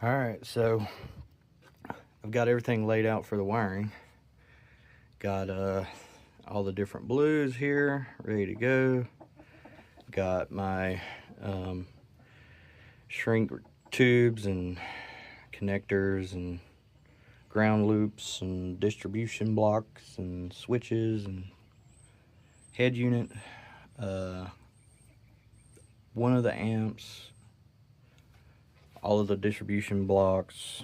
Alright, so I've got everything laid out for the wiring. Got all the different blues here ready to go. Got my shrink tubes and connectors and ground loops and distribution blocks and switches and head unit, one of the amps, all of the distribution blocks.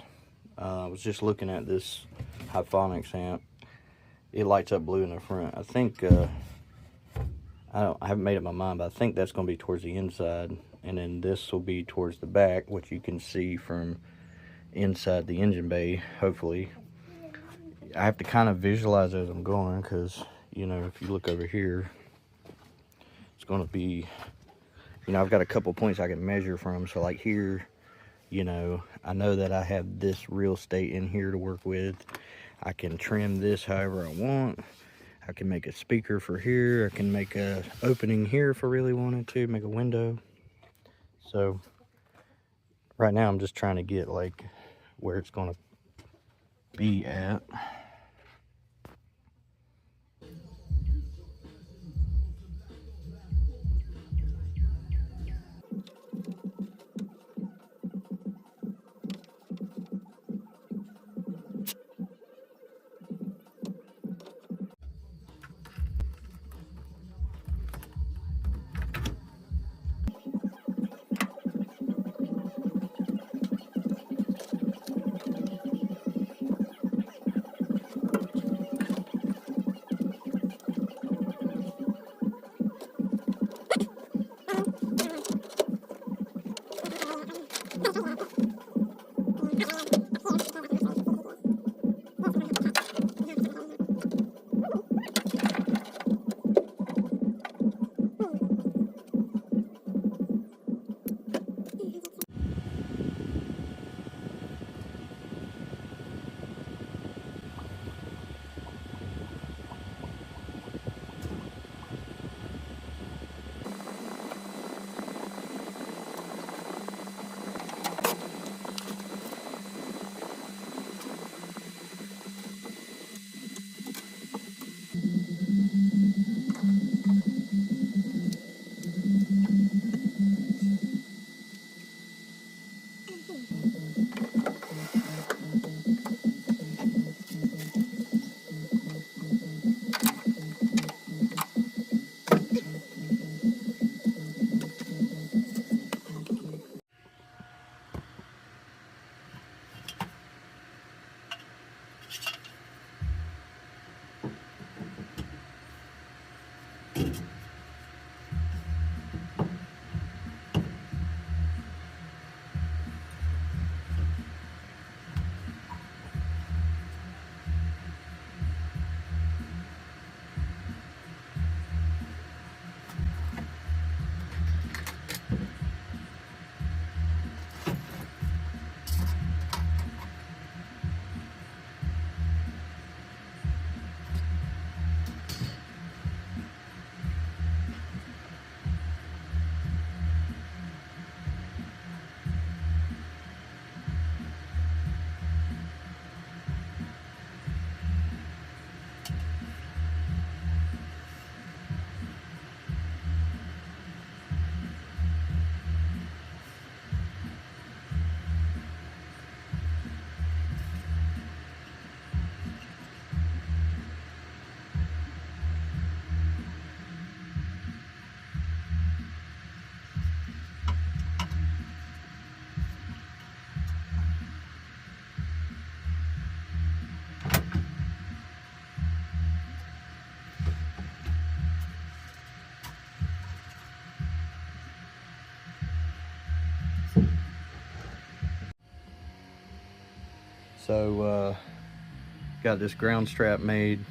I was just looking at this Hyphonics amp. It lights up blue in the front. I think I haven't made up my mind, but I think that's going to be towards the inside, and then this will be towards the back, which you can see from inside the engine bay. Hopefully, I have to kind of visualize as I'm going, because you know, if you look over here, it's going to be, you know, I've got a couple points I can measure from. So like here, you know, I know that I have this real estate in here to work with. I can trim this however I want. I can make a speaker for here. I can make a opening here if I really wanted to, make a window. So right now I'm just trying to get like where it's gonna be at. So got this ground strap made,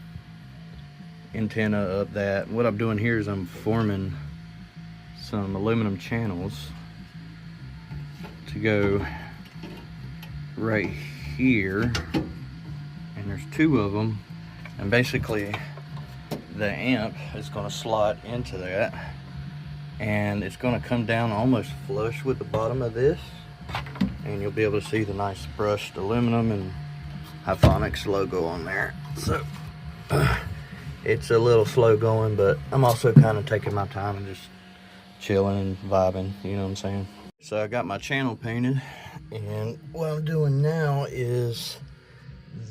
antenna up that. What I'm doing here is I'm forming some aluminum channels to go right here, and there's two of them, and basically the amp is going to slot into that, and it's going to come down almost flush with the bottom of this, and you'll be able to see the nice brushed aluminum and Hyphonics logo on there. So it's a little slow going, but I'm also kind of taking my time and just chilling and vibing, you know what I'm saying? So I got my channel painted, and what I'm doing now is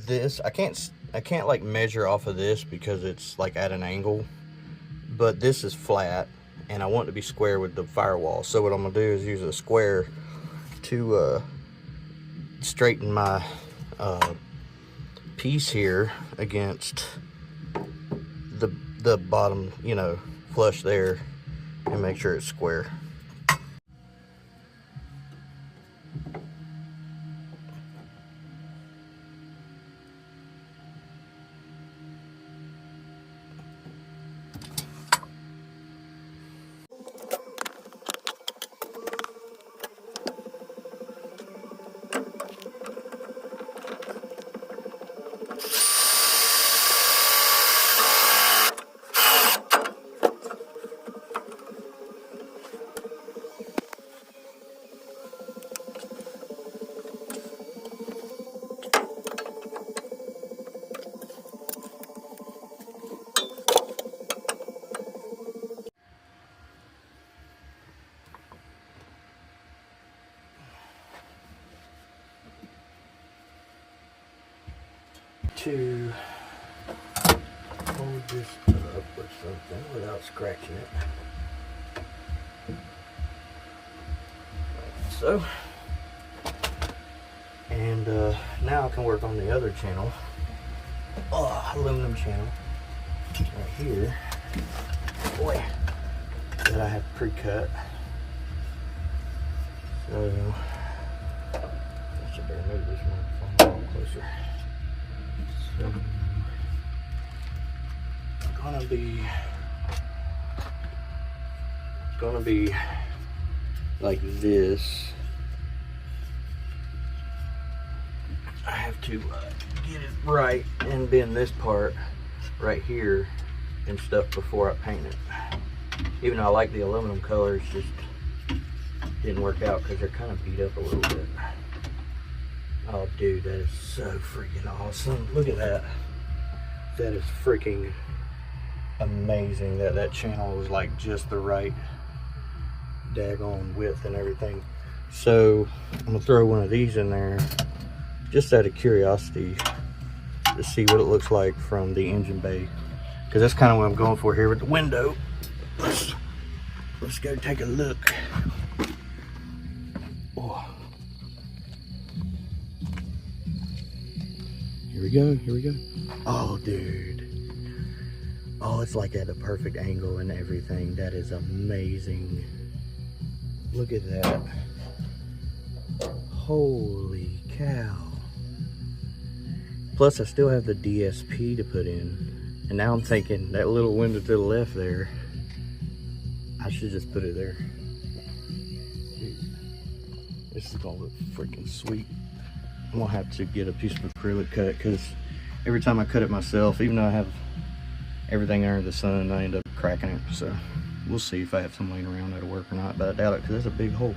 this. I can't like measure off of this because it's like at an angle, but this is flat and I want it to be square with the firewall. So what I'm gonna do is use a square to straighten my piece here against the bottom, you know, flush there, and make sure it's square. To hold this up with something without scratching it. Like so. And now I can work on the other channel. Aluminum channel. Right here. Boy. That I have pre-cut. So I should better move this microphone a little closer. So it's gonna be like this. I have to get it right and bend this part right here and stuff before I paint it. Even though I like the aluminum colors, just didn't work out because they're kind of beat up a little bit. Oh dude, that is so freaking awesome. Look at that. That is freaking amazing that that channel was like just the right daggone width and everything. So I'm gonna throw one of these in there just out of curiosity to see what it looks like from the engine bay, because that's kind of what I'm going for here with the window. Let's go take a look. Oh. Here we go, here we go. Oh, dude. Oh, it's like at a perfect angle and everything. That is amazing. Look at that. Holy cow. Plus, I still have the DSP to put in. And now I'm thinking that little window to the left there, I should just put it there. Dude, this is gonna look freaking sweet. I'm gonna have to get a piece of acrylic cut, because every time I cut it myself, even though I have everything under the sun, I end up cracking it. So we'll see if I have some laying around that'll work or not, but I doubt it because that's a big hole.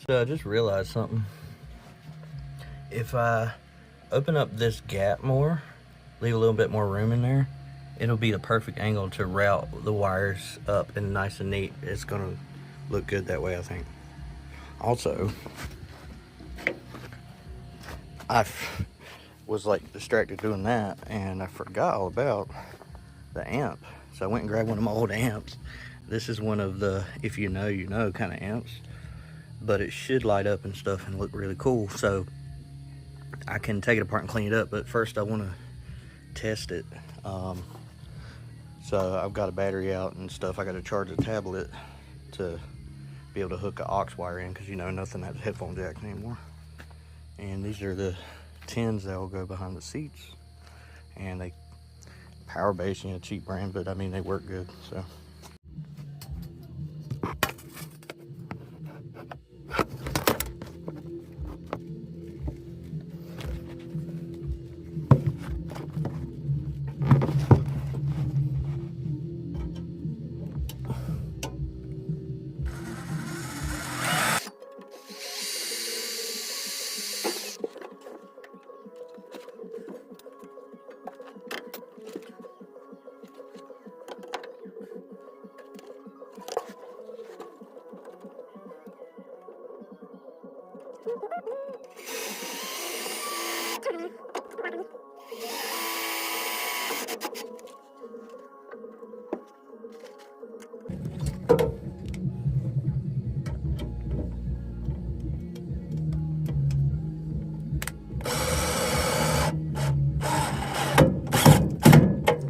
So I just realized something. If I open up this gap more, leave a little bit more room in there, it'll be the perfect angle to route the wires up and nice and neat. It's gonna look good that way, I think. Also, I was like distracted doing that and I forgot all about the amp. So I went and grabbed one of my old amps. This is one of the if you know you know kind of amps, but it should light up and stuff and look really cool. So I can take it apart and clean it up, but first I want to test it. So I've got a battery out and stuff. I got to charge a tablet to be able to hook an aux wire in, because you know nothing has headphone jack anymore. And these are the tins that will go behind the seats, and they power base, you know, cheap brand, but I mean they work good. So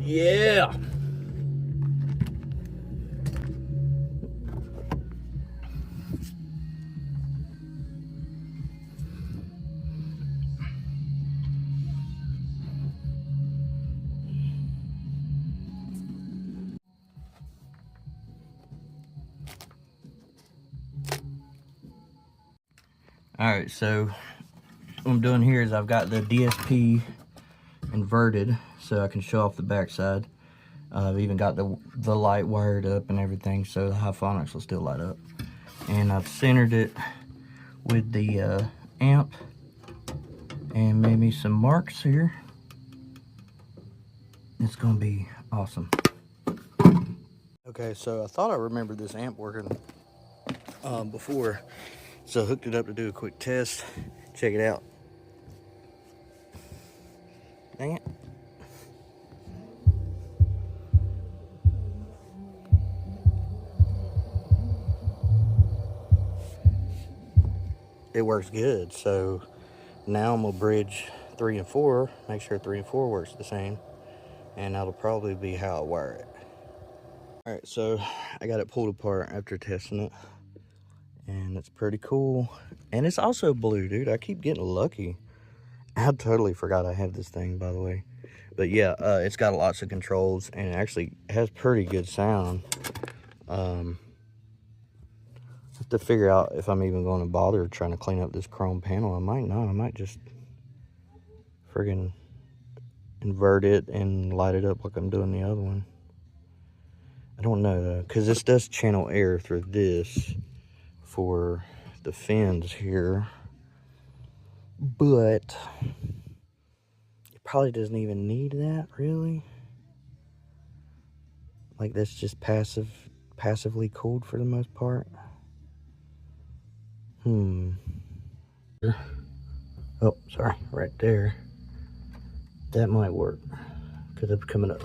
Yeah. All right, so what I'm doing here is I've got the DSP inverted so I can show off the backside. I've even got the light wired up and everything so the Hyphonics will still light up. And I've centered it with the amp and made me some marks here. It's gonna be awesome. Okay, so I thought I remembered this amp working before, so I hooked it up to do a quick test. Check it out. Dang it. It works good, so now I'm gonna bridge 3 and 4, make sure 3 and 4 works the same, and that'll probably be how I wire it. All right, so I got it pulled apart after testing it, and it's pretty cool. And it's also blue, dude. I keep getting lucky. I totally forgot I had this thing, by the way. But yeah, it's got lots of controls, and it actually has pretty good sound. Have to figure out if I'm even going to bother trying to clean up this chrome panel. I might not. I might just friggin' invert it and light it up like I'm doing the other one. I don't know though, because this does channel air through this for the fins here, but it probably doesn't even need that, really. Like, that's just passively cooled for the most part. Oh, sorry, right there. That might work, because I'm coming up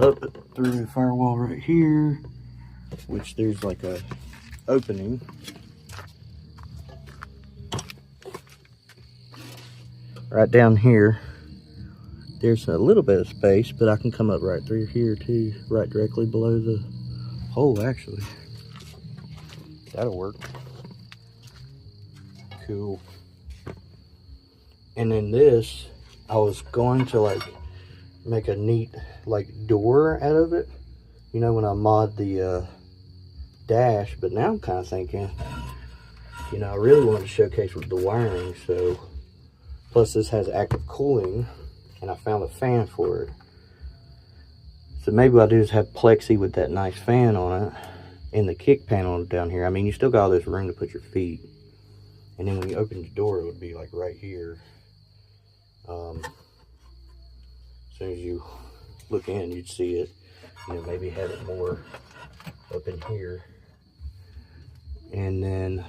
through the firewall right here, which there's like a opening. Right down here, there's a little bit of space, but I can come up right through here too, right directly below the hole, actually. That'll work. Cool. And then this, I was going to like make a neat like door out of it, you know, when I mod the dash, but now I'm kind of thinking, you know, I really wanted to showcase with the wiring, so plus this has active cooling, and I found a fan for it. So maybe what I'll do is have plexi with that nice fan on it in the kick panel down here. I mean, you still got all this room to put your feet. And then when you open the door, it would be like right here. As soon as you look in, you'd see it. You know, maybe have it more up in here. And then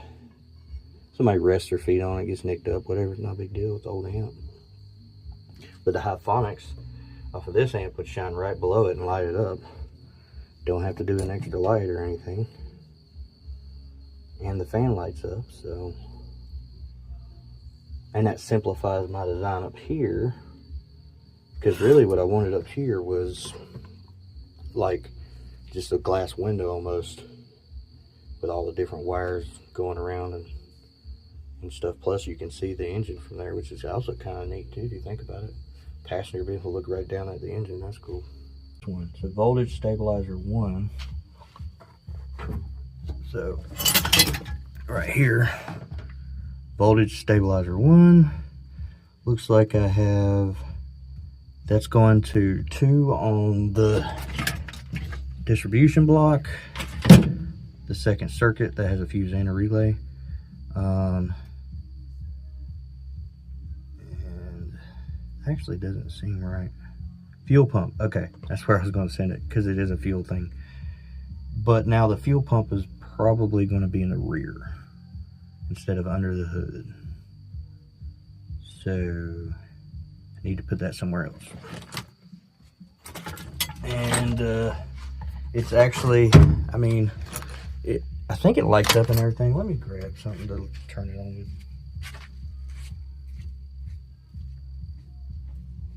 somebody rests their feet on it, gets nicked up, whatever, it's not a big deal, it's old amp. But the Hyphonics off of this amp would shine right below it and light it up. Don't have to do an extra light or anything. And the fan lights up, so. And that simplifies my design up here, because really what I wanted up here was like just a glass window almost, with all the different wires going around and stuff. Plus you can see the engine from there, which is also kind of neat too, if you think about it. Passenger being able to look right down at the engine, that's cool. So voltage stabilizer 1. So right here, voltage stabilizer 1. Looks like I have, that's going to 2 on the distribution block, the second circuit that has a fuse and a relay. And actually doesn't seem right. Fuel pump, okay, that's where I was going to send it, because it is a fuel thing. But now the fuel pump is probably going to be in the rear instead of under the hood. So I need to put that somewhere else. And it's actually, I mean, I think it lights up and everything. Let me grab something to turn it on with.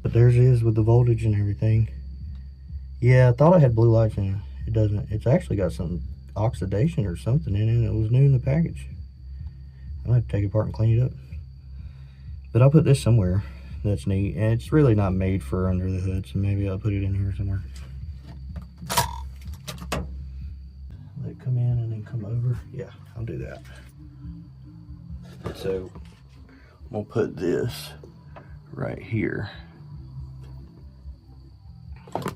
But theirs is with the voltage and everything. Yeah, I thought it had blue lights in it. It doesn't. It's actually got some oxidation or something in it. It was new in the package. I'll have to take it apart and clean it up. But I'll put this somewhere. That's neat. And it's really not made for under the hood, so maybe I'll put it in here somewhere. Let it come in and then come over. Yeah, I'll do that. So I'm gonna put this right here.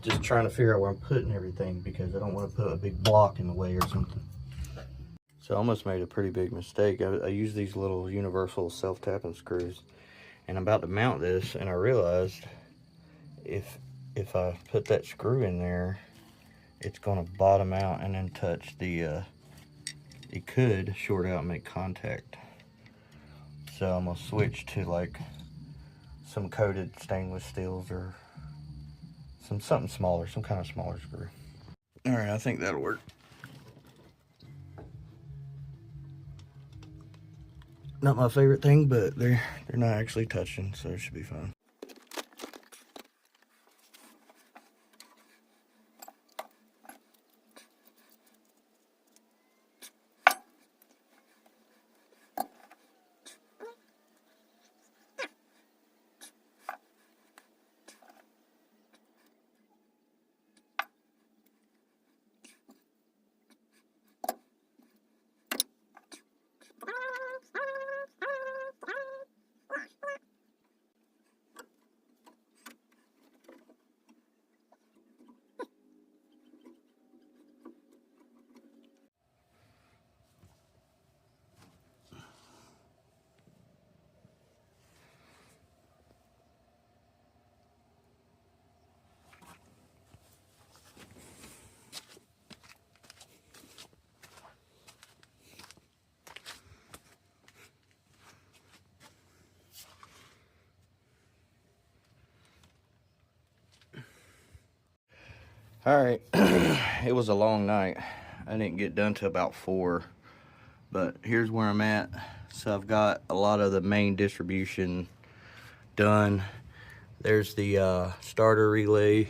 Just trying to figure out where I'm putting everything because I don't want to put a big block in the way or something. So I almost made a pretty big mistake. I use these little universal self-tapping screws, and I'm about to mount this, and I realized if I put that screw in there, it's going to bottom out and then touch the, it could short out and make contact. So I'm going to switch to like some coated stainless steels or something smaller, some kind of smaller screw. All right, I think that'll work. Not my favorite thing, but they're not actually touching, so it should be fine. All right, it was a long night. I didn't get done till about 4, but here's where I'm at. So I've got a lot of the main distribution done. There's the starter relay.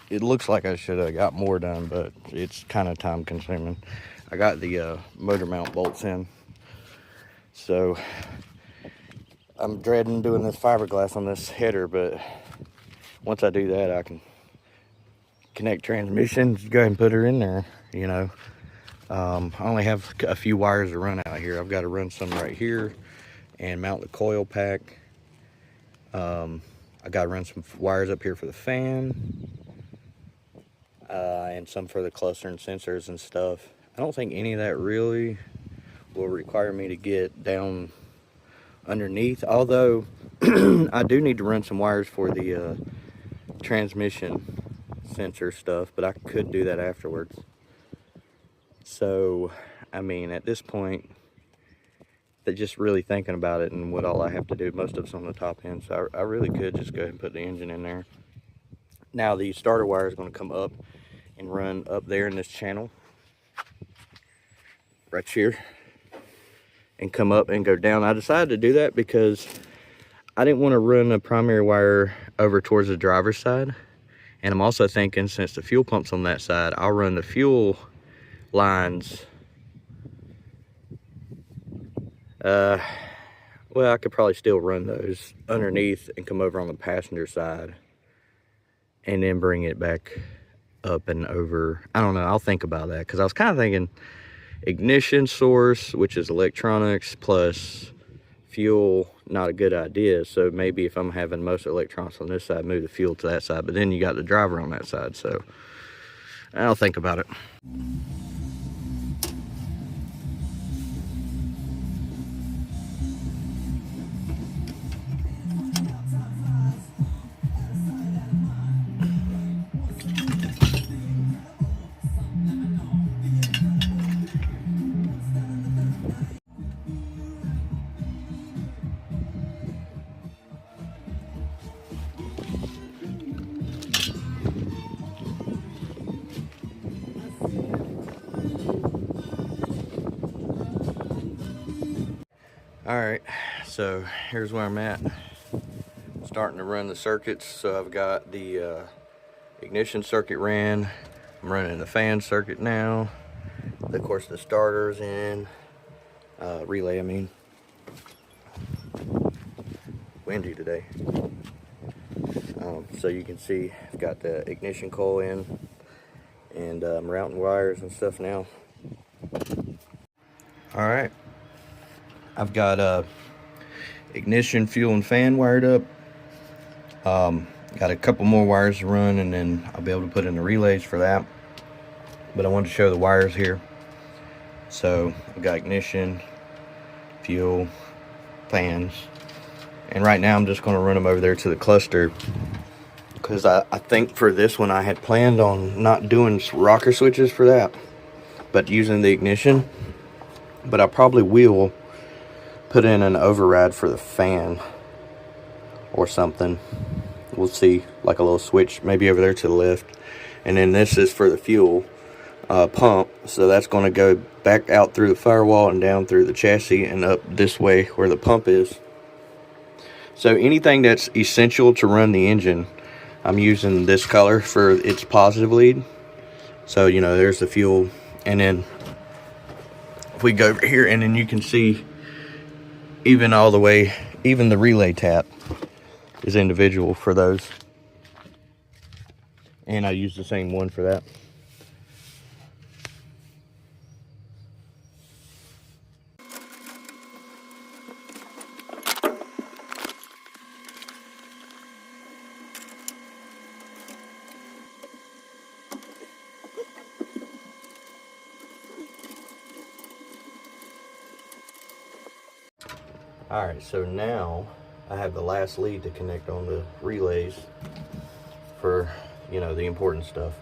It looks like I should have got more done, but it's kind of time consuming. I got the motor mount bolts in. So I'm dreading doing this fiberglass on this header, but once I do that, I can connect transmissions, go ahead and put her in there, you know. I only have a few wires to run out here. I've got to run some right here and mount the coil pack. I got to run some wires up here for the fan, and some for the cluster and sensors and stuff. I don't think any of that really will require me to get down underneath, although I do need to run some wires for the transmission sensor stuff, but I could do that afterwards. So I mean, at this point, they're just really thinking about it and what all I have to do. Most of it's on the top end, so I really could just go ahead and put the engine in there. Now the starter wire is going to come up and run up there in this channel right here and come up and go down. I decided to do that because I didn't want to run a primary wire over towards the driver's side, and I'm also thinking, since the fuel pump's on that side, I'll run the fuel lines. Well, I could probably still run those underneath and come over on the passenger side and then bring it back up and over. I don't know, I'll think about that, because I was kind of thinking ignition source, which is electronics, plus fuel, not a good idea. So maybe if I'm having most electronics on this side, move the fuel to that side, but then you got the driver on that side. So I'll think about it. Alright, so here's where I'm at. Starting to run the circuits. So I've got the ignition circuit ran. I'm running the fan circuit now. Of course, the starter's in. Relay, I mean. Windy today. So you can see I've got the ignition coil in, and I'm routing wires and stuff now. Alright, I've got ignition, fuel, and fan wired up. Got a couple more wires to run, and then I'll be able to put in the relays for that. But I wanted to show the wires here. So I've got ignition, fuel, fans, and right now I'm just going to run them over there to the cluster, because I think for this one I had planned on not doing rocker switches for that, but using the ignition. But I probably will put in an override for the fan or something. We'll see, like a little switch maybe over there to the left. And then this is for the fuel pump, so that's going to go back out through the firewall and down through the chassis and up this way where the pump is. So anything that's essential to run the engine, I'm using this color for its positive lead. So, you know, there's the fuel. And then if we go over here, and then you can see even all the way, even the relay tap is individual for those. And I use the same one for that. Alright, so now I have the last lead to connect on the relays for, you know, the important stuff.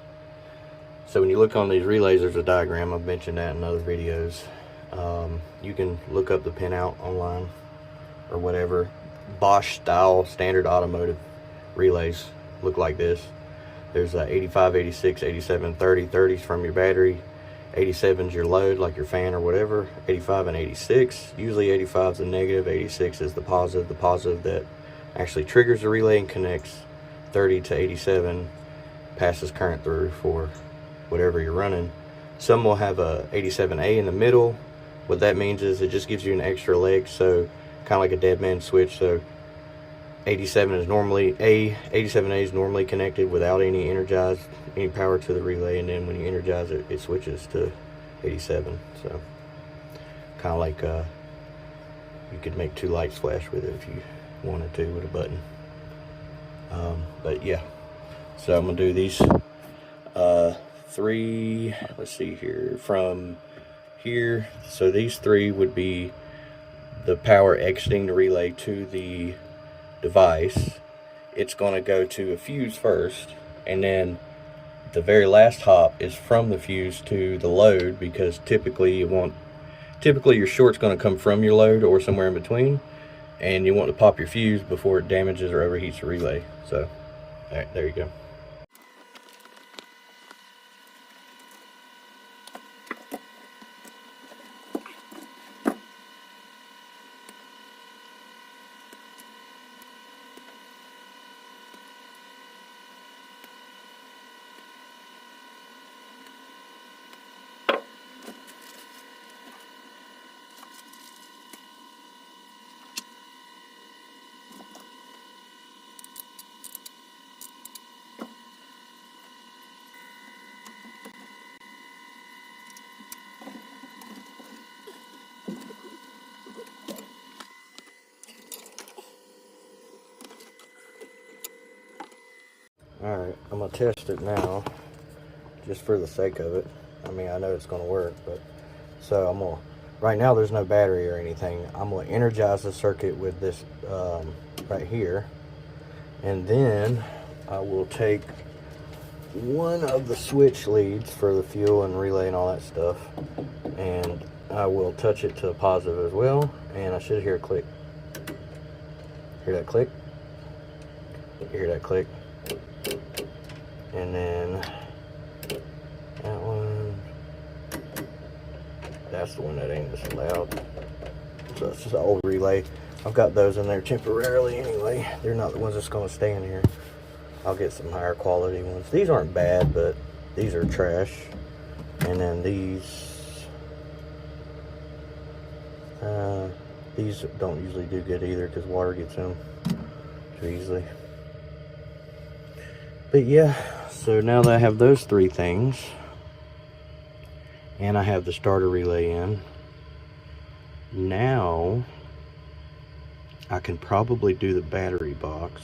So when you look on these relays, there's a diagram. I've mentioned that in other videos. You can look up the pinout online or whatever. Bosch style standard automotive relays look like this. There's 85, 86, 87, 30. 30's from your battery. 87's your load, like your fan or whatever. 85 and 86. Usually 85 is the negative, 86 is the positive. The positive that actually triggers the relay and connects 30 to 87, passes current through for whatever you're running. Some will have a 87A in the middle. What that means is it just gives you an extra leg, so kind of like a dead man switch. So 87 is normally 87A is normally connected without any power to the relay, and then when you energize it, it switches to 87. So kind of like you could make two lights flash with it if you wanted to with a button. But yeah, so I'm gonna do these three, let's see here, from here. So these three would be the power exiting the relay to the device. It's going to go to a fuse first, and then the very last hop is from the fuse to the load, because typically your short's going to come from your load or somewhere in between, and you want to pop your fuse before it damages or overheats the relay. So all right, there you go. Alright, I'm going to test it now, just for the sake of it. I mean, I know it's going to work, but so I'm going to, right now there's no battery or anything. I'm going to energize the circuit with this right here, and then I will take one of the switch leads for the fuel and relay and all that stuff, and I will touch it to positive as well, and I should hear a click. Hear that click? You hear that click? And then that one, that's the one that ain't as loud. That's just an old relay. I've got those in there temporarily anyway. They're not the ones that's going to stay in here. I'll get some higher quality ones. These aren't bad, but these are trash. And then these don't usually do good either because water gets in too easily. But yeah, so now that I have those three things, and I have the starter relay in, now I can probably do the battery box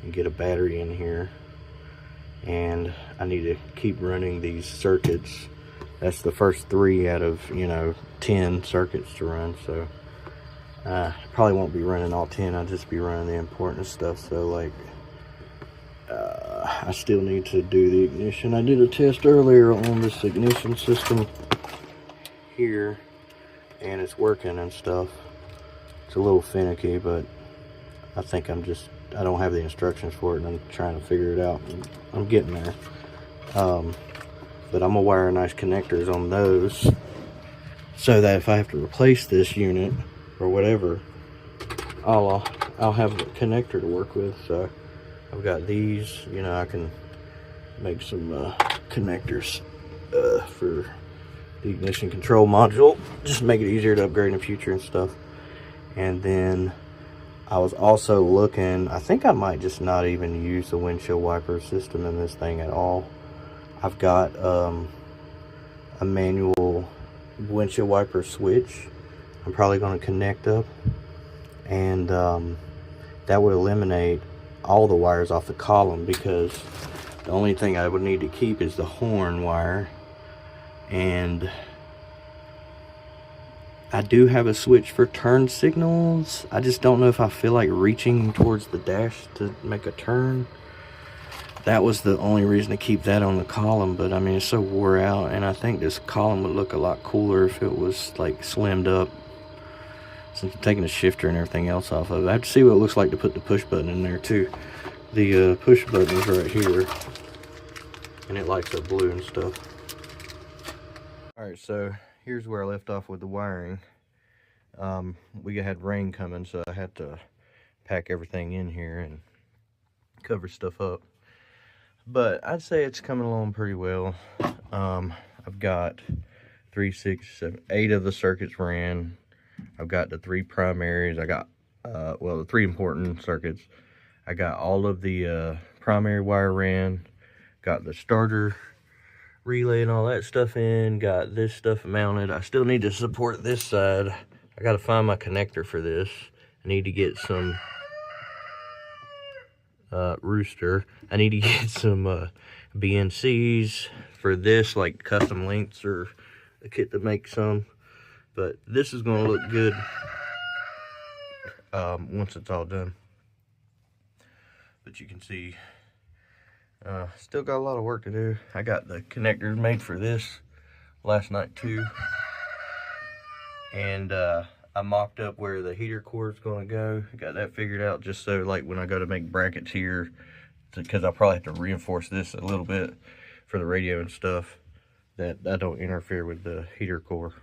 and get a battery in here. And I need to keep running these circuits. That's the first 3 out of, 10 circuits to run. So probably won't be running all 10. I'll just be running the important stuff. So like I still need to do the ignition. I did a test earlier on this ignition system here, and it's working and stuff. It's a little finicky, but I think I don't have the instructions for it, and I'm trying to figure it out. I'm getting there. But I'm gonna wire nice connectors on those so that if I have to replace this unit or whatever, I'll have a connector to work with. So I've got these, I can make some connectors for the ignition control module, just make it easier to upgrade in the future and stuff. And then I was also looking, I think I might just not even use the windshield wiper system in this thing at all. I've got a manual windshield wiper switch I'm probably going to connect up, and that would eliminate all the wires off the column, because the only thing I would need to keep is the horn wire. And I do have a switch for turn signals. I just don't know if I feel like reaching towards the dash to make a turn. That was the only reason to keep that on the column, but I mean, it's so wore out, and I think this column would look a lot cooler if it was like slimmed up, since I'm taking the shifter and everything else off of it. I have to see what it looks like to put the push button in there too. The push button is right here, and it lights up blue and stuff. Alright, so here's where I left off with the wiring. We had rain coming, so I had to pack everything in here and cover stuff up. But I'd say it's coming along pretty well. I've got 3, 6, 7, 8 of the circuits ran. I've got the 3 primaries. I got, the 3 important circuits. I got all of the primary wire ran. Got the starter relay and all that stuff in. Got this stuff mounted. I still need to support this side. I got to find my connector for this. I need to get some rooster. I need to get some BNCs for this, like custom lengths or a kit to make some. But this is going to look good once it's all done. But you can see, still got a lot of work to do. I got the connectors made for this last night too. And I mocked up where the heater cord is going to go. Got that figured out, just so like when I go to make brackets here, because I'll probably have to reinforce this a little bit for the radio and stuff, that I don't interfere with the heater core.